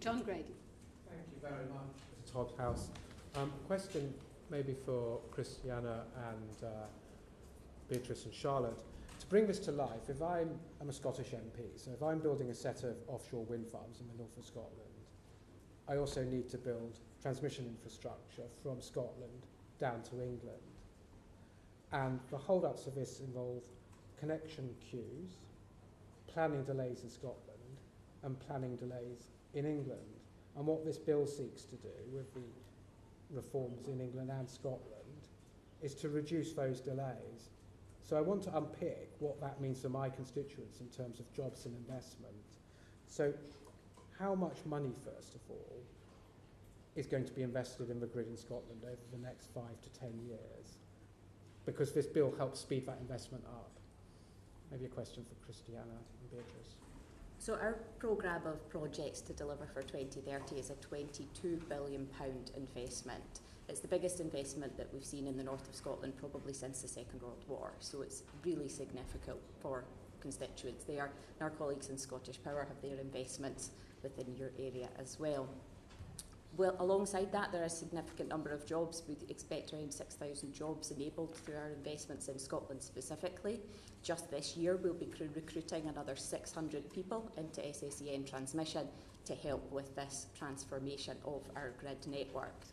John Grady. Thank you very much, Mr. Todd House. Question maybe for Christiana and Beatrice and Charlotte. To bring this to life, if I'm a Scottish MP, so if I'm building a set of offshore wind farms in the north of Scotland, I also need to build transmission infrastructure from Scotland down to England. And the hold-ups of this involve connection queues, planning delays in Scotland, and planning delays in England. And what this bill seeks to do with the reforms in England and Scotland is to reduce those delays. So I want to unpick what that means for my constituents in terms of jobs and investment. So how much money, first of all, is going to be invested in the grid in Scotland over the next 5 to 10 years? Because this bill helps speed that investment up. Maybe a question for Christiana and Beatrice. So our programme of projects to deliver for 2030 is a £22 billion investment. It's the biggest investment that we've seen in the north of Scotland probably since the Second World War. So it's really significant for constituents there. And our colleagues in Scottish Power have their investments within your area as well. Well, alongside that, there are a significant number of jobs. We expect around 6,000 jobs enabled through our investments in Scotland specifically. Just this year, we'll be recruiting another 600 people into SSEN Transmission to help with this transformation of our grid network.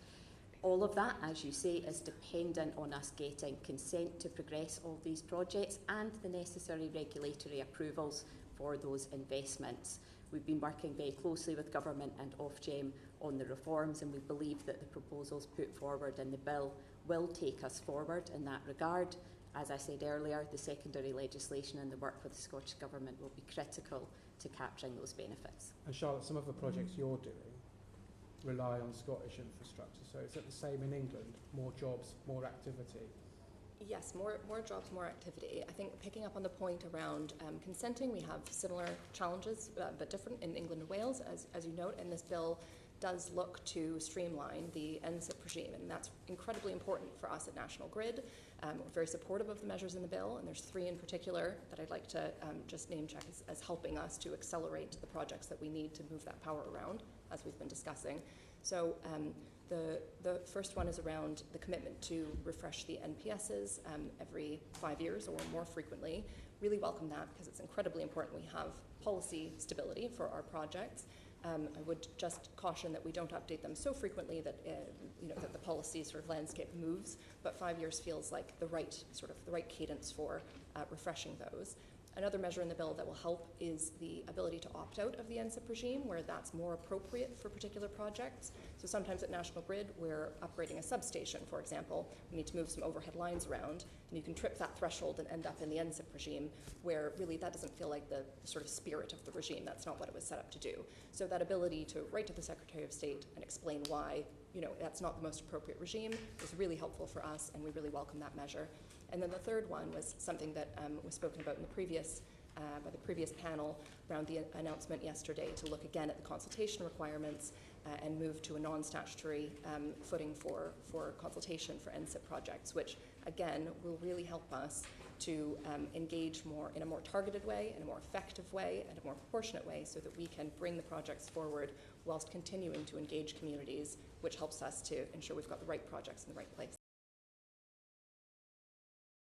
All of that, as you say, is dependent on us getting consent to progress all these projects and the necessary regulatory approvals for those investments. We've been working very closely with Government and Ofgem on the reforms, and we believe that the proposals put forward in the bill will take us forward in that regard. As I said earlier, the secondary legislation and the work with the Scottish Government will be critical to capturing those benefits. And Charlotte, some of the projects you're doing rely on Scottish infrastructure, so is it the same in England? More jobs, more activity? Yes, more jobs, more activity. I think picking up on the point around consenting, we have similar challenges, but different in England and Wales, as you note, and this bill does look to streamline the NSIP regime, and that's incredibly important for us at National Grid. We're very supportive of the measures in the bill, and there's 3 in particular that I'd like to just name check as helping us to accelerate the projects that we need to move that power around, as we've been discussing. So the first one is around the commitment to refresh the NPSs every 5 years or more frequently. Really welcome that because it's incredibly important we have policy stability for our projects. I would just caution that we don't update them so frequently that that the policy sort of landscape moves, but 5 years feels like the right cadence for refreshing those. Another measure in the bill that will help is the ability to opt out of the NSIP regime where that's more appropriate for particular projects. So sometimes at National Grid, we're upgrading a substation, for example. We need to move some overhead lines around, and you can trip that threshold and end up in the NSIP regime where really that doesn't feel like the sort of spirit of the regime. That's not what it was set up to do. So that ability to write to the Secretary of State and explain why that's not the most appropriate regime is really helpful for us, and we really welcome that measure. And then the third one was something that was spoken about in the previous by the previous panel around the announcement yesterday to look again at the consultation requirements and move to a non-statutory footing for consultation for NSIP projects, which again will really help us to engage more in a more targeted way, in a more effective way, and a more proportionate way so that we can bring the projects forward whilst continuing to engage communities, which helps us to ensure we've got the right projects in the right place.